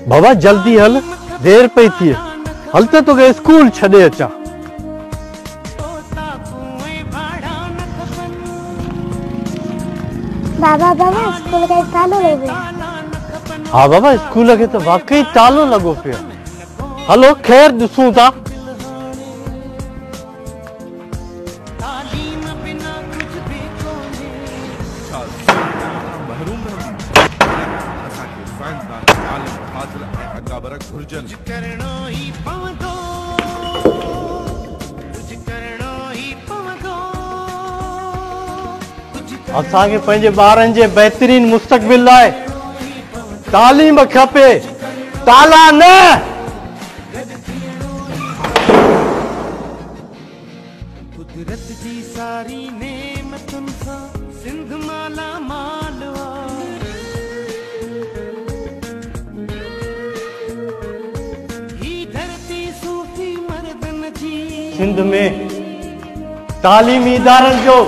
बाबा जल्दी हल, देर पई थी। हल तो तोखे स्कूल छॾे अचां। बाबा बाबा स्कूल का तालो लॻो। हाँ बाबा स्कूल के तो वाकई तालो लगो पियो। हलो खैर ॾिसूं था। असांखे पंहिंजे ॿारनि जे बहितरीन मुस्तक़बिल लाइ तालीम खपे, ताला न। कुदरत जी सारी नेमतुन सां सिंध माला मालवा। ही धरती सूफी मर्दन जी। सिंध में तालीमी इदारनि जो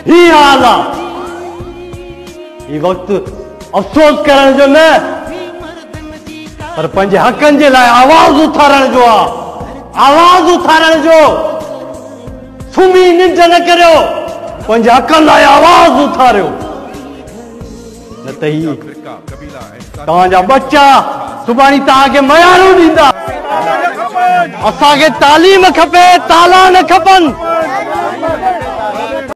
ही हाल आहे। ये वक्त अफ़सोस करण जो न, पर पंहिंजे हक़नि जे लाइ आवाज़ उथारण जो आहे। आवाज़ उथारण जो। सुम्ही निंड न करियो, पंहिंजे हक़नि लाइ आवाज़ उथारियो। न त ही तव्हांजा बच्चा सुभाणे तव्हांखे मयारूं ॾींदा। असांखे तालीम खपे, ताला न खपनि।